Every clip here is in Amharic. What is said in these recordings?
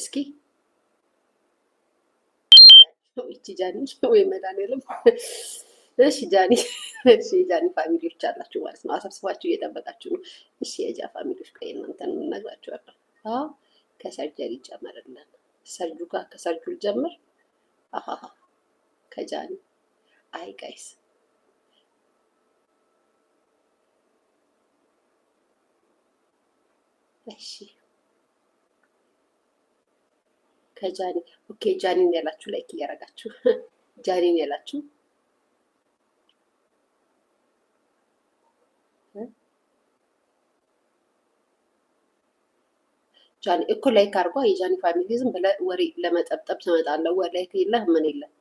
እስኪ እቺ ጃኒ ወይ መድኃኒዓለም እሺ ጃኒ እሺ ጃኒ ፋሚሊዎች አላችሁ ማለት ነው። አሰብስባችሁ እየጠበቃችሁ ነው። እሺ የጃ ፋሚሊዎች ቆይ እናንተን እነግራችኋለሁ። አዎ ከሰርጀሪ ጨመርልን ሰርጁ ጋር ከሰርጁ ጀምር አሃሃ ከጃኒ አይ ጋይስ እሺ ከጃኒ ኦኬ ጃኒን ያላችሁ ላይክ እያረጋችሁ ጃኒን ያላችሁ ጃኒ እኮ ላይክ አርጓ የጃኒ ፋሚሊ ዝም ብለህ ወሬ ለመጠብጠብ ትመጣለህ። ላይክ የለህ ምን የለህ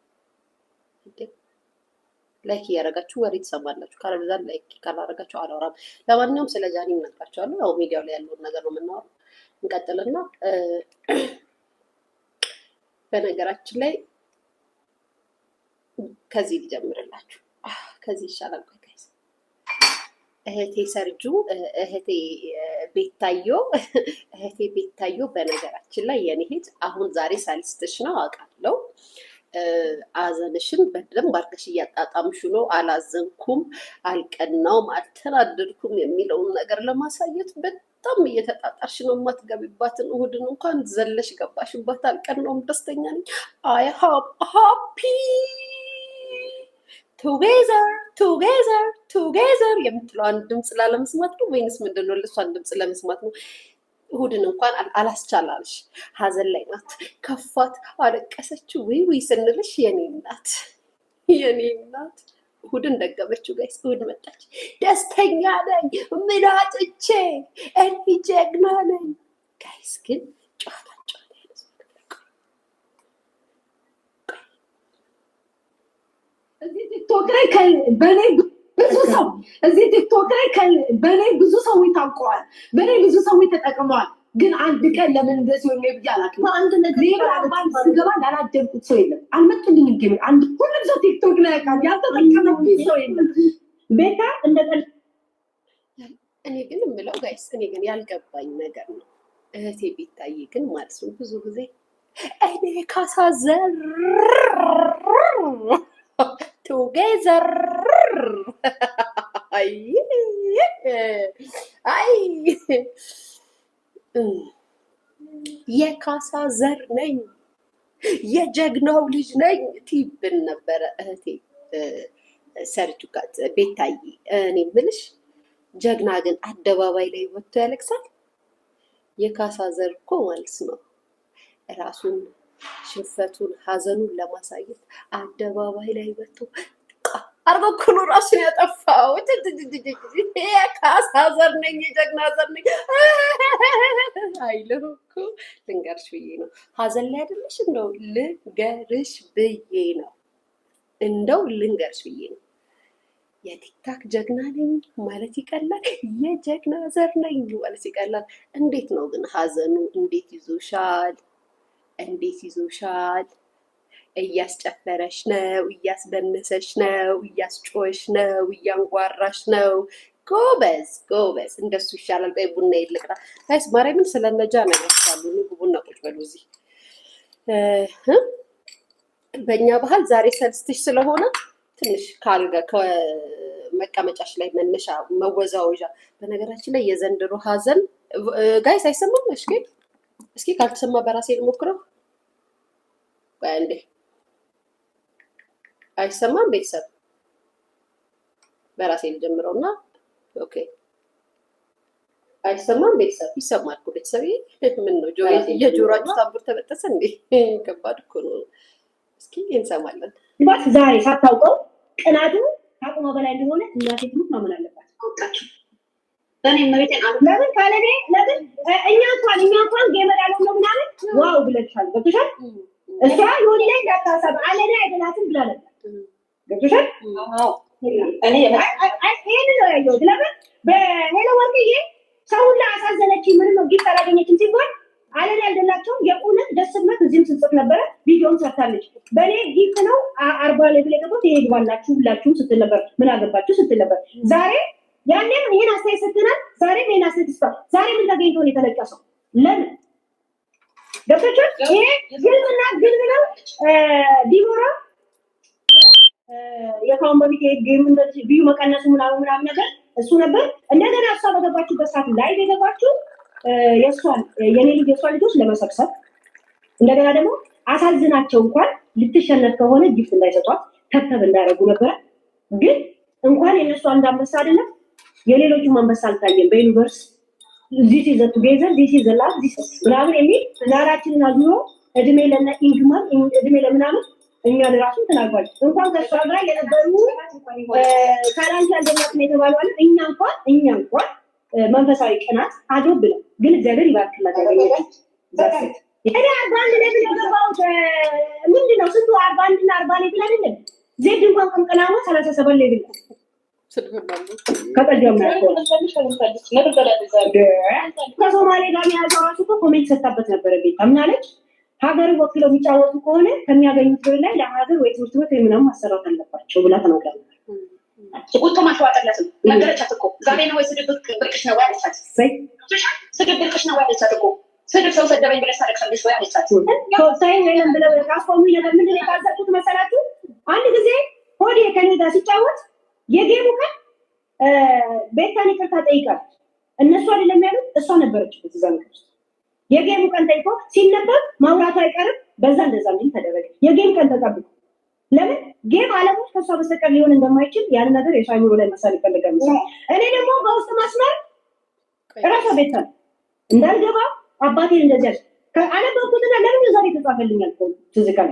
ላይክ እያረጋችሁ ወሬ ትሰማላችሁ። ካለበዛ ላይክ ካላረጋችሁ አላወራም። ለማንኛውም ስለ ጃኒ እነግራችኋለሁ። ያው ሚዲያው ላይ ያለውን ነገር ነው የምናወራው። እንቀጥልና በነገራችን ላይ ከዚህ ልጀምርላችሁ። ከዚህ ይሻላል። ጋይስ እህቴ ሰርጁ እህቴ ቤታዮ በነገራችን ላይ የኔ እህት አሁን ዛሬ ሳልስትሽ ነው አውቃለሁ። አዘንሽን በደንብ አድርገሽ እያጣጣምሽ ነው። አላዘንኩም፣ አልቀናውም፣ አልተናደድኩም የሚለውን ነገር ለማሳየት በጣም እየተጣጣርሽ ነው። የማትገቢባትን እሑድን እንኳን ዘለሽ ገባሽባት። አልቀናውም፣ ደስተኛ ነኝ። አይ ሃፒ ቱጌዘር የምትለዋን ድምፅ ላለመስማት ነው ወይንስ ምንድን ነው? እሷን ድምፅ ለመስማት ነው። እሑድን እንኳን አላስቻላለሽ። ሀዘን ላይ ናት። ከፋት፣ አለቀሰች። ውይ ስንልሽ የኔ እናት እሑድን ደገመችው። ጋይስ እሑድ መጣች። ደስተኛ ነኝ፣ ምን አጥቼ፣ እኔ ጀግና ነኝ። ጋይስ ግን ጨዋታ እዚህ ቲክቶክ ላይ በኔ ብዙ ሰዎች ታውቀዋል፣ በኔ ብዙ ሰዎች ተጠቅመዋል። ግን አንድ ቀን ለምን እንደዚህ ሆነ ብዬ አላውቅም። አንድ ነገር ስገባ ላላደርኩት ሰው የለም። አልመጡልኝም። ግን አንድ ሁሉም ሰው ቲክቶክ ላይ ያውቃል። ያልተጠቀመብኝ ሰው የለም። ቤታ እኔ ግን የምለው ጋይስ እኔ ግን ያልገባኝ ነገር ነው። እህቴ ቤታዬ ግን ማለት ነው ብዙ ጊዜ እኔ ካሳዘር ቱጌዘር አይ የካሳ ዘር ነኝ፣ የጀግናው ልጅ ነኝ ትይብን ነበረ እህቴ ሰርጁ ጋር ቤታዬ። እኔ የምልሽ ጀግና ግን አደባባይ ላይ ወጥቶ ያለቅሳል። የካሳ ዘር እኮ ማለት ነው ራሱን ሽንፈቱን ሀዘኑን ለማሳየት አደባባይ ላይ ወጥቶ አርጎ ኩሉ ራሱን ያጠፋው የካሳ ዘር ነኝ፣ የጀግና ዘር ነኝ አይልም እኮ። ልንገርሽ ብዬ ነው። ሀዘን ላይ አይደለሽ እንደው ልንገርሽ ብዬ ነው። የቲክታክ ጀግና ነኝ ማለት ይቀላል፣ የጀግና ዘር ነኝ ማለት ይቀላል። እንዴት ነው ግን ሀዘኑ? እንዴት ይዞሻል? እያስጨፈረሽ ነው፣ እያስደነሰሽ ነው፣ እያስጮሽ ነው፣ እያንጓራሽ ነው። ጎበዝ፣ እንደሱ ይሻላል። ቆይ ቡና ይልቅራ ጋይስ። ማርያምን ስለነጃ ነገርሻሉ። ቡና ቁጭ በሉ እዚህ። በእኛ ባህል ዛሬ ሰልስትሽ ስለሆነ ትንሽ ካልጋ ከመቀመጫሽ ላይ መነሻ መወዛወዣ። በነገራችን ላይ የዘንድሮ ሀዘን ጋይስ አይሰማም። እስኪ ካልተሰማ በራሴ ልሞክረው። እንዴ አይሰማም? ቤተሰብ በራሴ ልጀምረው እና ኦኬ። አይሰማም? ቤተሰብ ይሰማል እኮ ቤተሰብ። ምን ነው የጆሮአችሁ ታምቡር ተበጠሰ እንዴ? ከባድ እኮ ነው። እስኪ እንሰማለን። ዛሬ ሳታውቀው ቅናቱ ከአቅሟ በላይ እንደሆነ እናቴ ትሙት ማመን አለባት። አውቃችሁ በእኔ መቤቴን ለምን ካለኔ ለምን እኛ እንኳን ጌመር ያለው ነው ምናምን ዋው ብለሻል። ገብቶሻል? እሷ የሆነ ላይ እንዳታሰብ አለኔ አይደላትም ብላለች። ገብቶሻል? አዎ እኔ ይሄን ነው ያየሁት። ለምን በሄሎ ወርቅዬ ሰውን ላሳዘነች ምንም ጊፍት አላገኘችም ሲባል አለኔ አይደላቸውም። የእውነት ደስ ብሏት እዚህም ስትጽፍ ነበረ። ቪዲዮን ሰርታለች። በእኔ ጊፍት ነው 40 ላይ ብለቀቁት ይሄ ይግባላችሁ ሁላችሁም ስትል ነበር። ምን አገባችሁ ስትል ነበር። ዛሬ ያኔም ይሄን አስተያየት ስትናል፣ ዛሬም ይሄን አስተያየት ስትል ዛሬ ምን ተገኝቶ ነው የተለቀሰው? ለምን ገብቶሻል? ይሄ ግልጽና ግልጽ ነው። ዲቦራ የካሁን በፊት ጌም እንደዚህ ቪዩ መቀነሱ ምናምን ነገር እሱ ነበር። እንደገና እሷ በገባችበት ሰዓት ላይ የገባችው የእሷን የኔ ልጅ የእሷን ልጆች ለመሰብሰብ እንደገና ደግሞ አሳዝናቸው እንኳን ልትሸነፍ ከሆነ ጊፍት እንዳይሰጧት ተብተብ እንዳያደርጉ ነበረ። ግን እንኳን የነሱ አንድ አንበሳ አይደለም የሌሎቹም አንበሳ አልታየም። በዩኒቨርስ ዚስ ኢዝ ቱጌዘር ዚስ ኢዝ ላቭ ዚስ ምናምን የሚል ዛራችንን አዝኖ እድሜ ለነ ኢንግማን እድሜ ለምናምን እኛ ለራሱ ተናግሯል። እንኳን ከሷ ጋር የነበሩ ካላንቺ አንደኛት ነው የተባለው አለ። እኛ እንኳን መንፈሳዊ ቅናት አዶብለ ግን እግዚአብሔር ይባርክላት ያገኘች ዛት እኔ 41 ላይ የገባው ምንድነው ስንቱ 41 እና 40 ላይ አይደለም ዜድ እንኳን ቀንቀናው 37 ላይ ይብል ከቀደም ነው ከሶማሌ ጋር ያዛው ራሱ ኮሜንት ሰጣበት ነበር። ቤት አምናለች ሀገር ወክለው የሚጫወቱ ከሆነ ከሚያገኙት ብር ላይ ለሀገር ወይ ትምህርት ቤት ወይ ምናምን ማሰራት አለባቸው ብላ ተናግራለች። ቁጥቶ ማሽዋጠላት ነገረቻት እኮ ዛሬ ነው ወይ ስድብ ብርቅሽ ነው ያለቻት። ስድብ ብርቅሽ ነው ያለቻት እኮ ስድብ ሰው ሰደበኝ ብለሽ ታለቅሻለሽ ወይ አለቻት። ሶሳይ ወይም ብለው ራስቆሙ ነገር ምንድን ነው የታዘብኩት መሰላችሁ? አንድ ጊዜ ሆዴ ከኔ ጋር ሲጫወት የጌሙ ቀን ቤታን ይቅርታ ጠይቃለች። እነሱ አይደለም ያሉት እሷ ነበረች እዛ ነገር የጌሙ ቀን ጠይቆ ሲነበብ ማውራቱ አይቀርም። በዛ እንደዛ ምን ተደረገ? የጌም ቀን ተጠብቆ ለምን ጌም አለሞች ከሷ በስተቀር ሊሆን እንደማይችል ያን ነገር የሷ አይምሮ ላይ መሳል ይፈልጋል። እኔ ደግሞ በውስጥ ማስመር ራሷ ቤታ እንዳልገባ አባቴን እንደዚህ ከአነበብኩትና ለምን ዛሬ ተጻፈልኛል እኮ ትዝ ካለ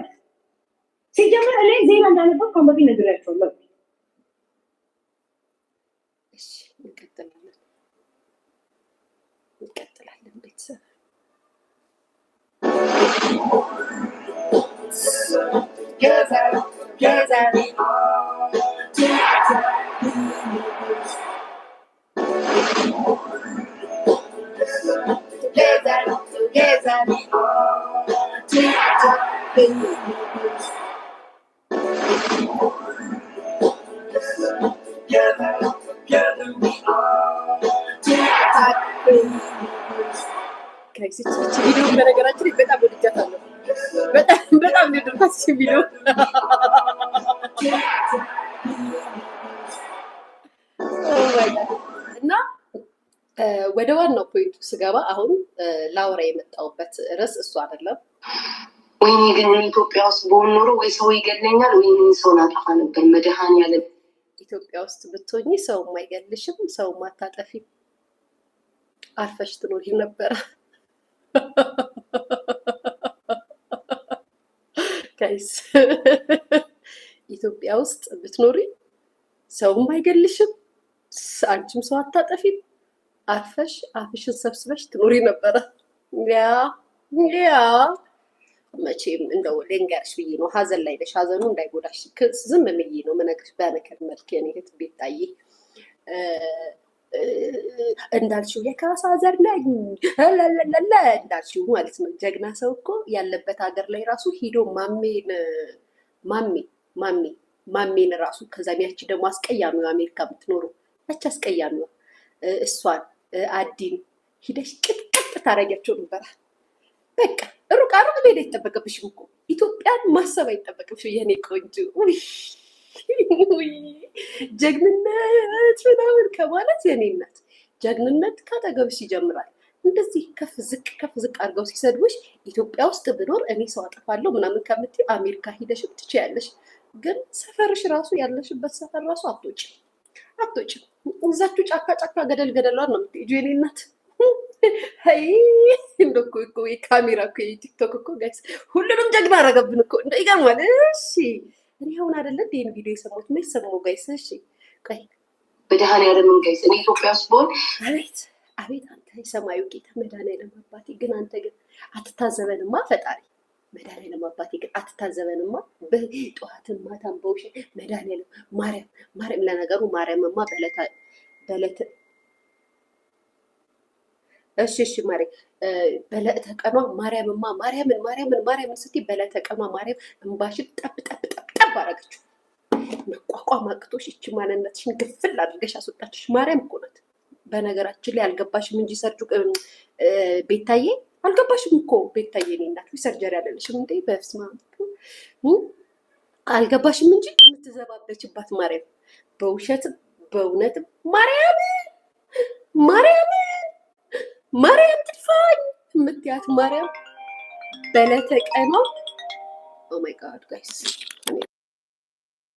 ሲጀምር እኔ ዜና እንዳነበብኩ ከመቢ ነግሬያቸዋለሁ። እሺ እንቀጥላለን ቤተሰብ together, ቪዲዮ በነገራችን በጣም ወድጃታለሁ። በጣም እንደደረሰ ቪዲዮ እና ወደ ዋናው ፖይንቱ ስገባ አሁን ላውራ የመጣሁበት ርዕስ እሱ አይደለም። ወይኔ ግን ኢትዮጵያ ውስጥ በሆን ኖሮ ወይ ሰው ይገለኛል ወይ ሰው ናጠፋ ነበር። መድኃኒዓለም ኢትዮጵያ ውስጥ ብትሆኚ ሰው አይገልሽም፣ ሰው አታጠፊም፣ አርፈሽ ትኖሪ ነበረ። ጋይስ ኢትዮጵያ ውስጥ ብትኖሪ ሰውም አይገልሽም፣ አንቺም ሰው አታጠፊም፣ አርፈሽ አፍሽን ሰብስበሽ ትኖሪ ነበረ። ያ መቼም እንደው ልንገርሽ ብዬ ነው። ሀዘን ላይ ነሽ፣ ሀዘኑ እንዳይጎዳሽ ዝም ብዬ ነው የምነግርሽ በምክር መልክ። የኔ እህት ቤታዬ እንዳልሽው የካሳ ዘር ነኝ እንዳልሽው ማለት ነው። ጀግና ሰው እኮ ያለበት ሀገር ላይ ራሱ ሂዶ ማሜን ራሱ ከዛም ያቺ ደግሞ አስቀያሚው አሜሪካ የምትኖሩ ያቺ አስቀያሚዋ እሷን አዲን ሂደሽ ቅጥቅጥ ታረጊያቸው ነበረ። በቃ ሩቅ መሄድ አይጠበቅብሽም እኮ ኢትዮጵያን ማሰብ አይጠበቅብሽም የኔ ቆንጆ። ጀግንነት ምናምን ከማለት የኔ እናት ጀግንነት ካጠገብሽ ይጀምራል። እንደዚህ ከፍ ዝቅ አድርገው ሲሰድቡሽ ኢትዮጵያ ውስጥ ብኖር እኔ ሰው አጠፋለሁ ምናምን ከምትይ አሜሪካ ሂደሽም ትችያለሽ። ግን ሰፈርሽ ራሱ ያለሽበት ሰፈር ራሱ አትወጪም። እዛችሁ ጫካ ገደሏን ነው የምትሄጂው የኔ እናት። እንደኮ ካሜራ እኮ የቲክቶክ እኮ ጋይስ ሁሉንም ጀግና አረገብን እኮ ይገርማል። እሺ እኔ አሁን አይደለ ይሄን ቪዲዮ የሰማሁት የሰማሁ ጋይስ። እሺ ቆይ መድኃኒዓለም ጋይስ እኔ ኢትዮጵያ ውስጥ ብሆን አቤት አንተ የሰማዩ ጌታ መድኃኒዓለም አባቴ ግን አንተ ግን አትታዘበንማ ፈጣሪ መድኃኒዓለም አባቴ ግን አትታዘበንማ። በጠዋትም ማታም በውሸት መድኃኒዓለም ማርያም ለነገሩ ማርያምማ በለተ እሺ ማሪ በለተ ቀኗ ማርያምን ስትይ በለተ ቀኗ ማርያም እንባሽን ጠብ አደረገችው። መቋቋም አቅቶሽ እቺ ማንነትሽን ግፍል አድርገሽ አስወጣችሽ ማርያም እኮ ናት። በነገራችን ላይ አልገባሽም እንጂ ሰርጁ ቤታዬ አልገባሽም እኮ ቤታዬ፣ የኔ እናት ሰርጀሪ አለልሽም እንዴ? በስመ አብ አልገባሽም እንጂ የምትዘባበችባት ማርያም፣ በውሸትም በእውነትም ማርያም ትድፋኝ የምትያት ማርያም በለተ ቀኗ ኦ ማይ ጋድ ጋይስ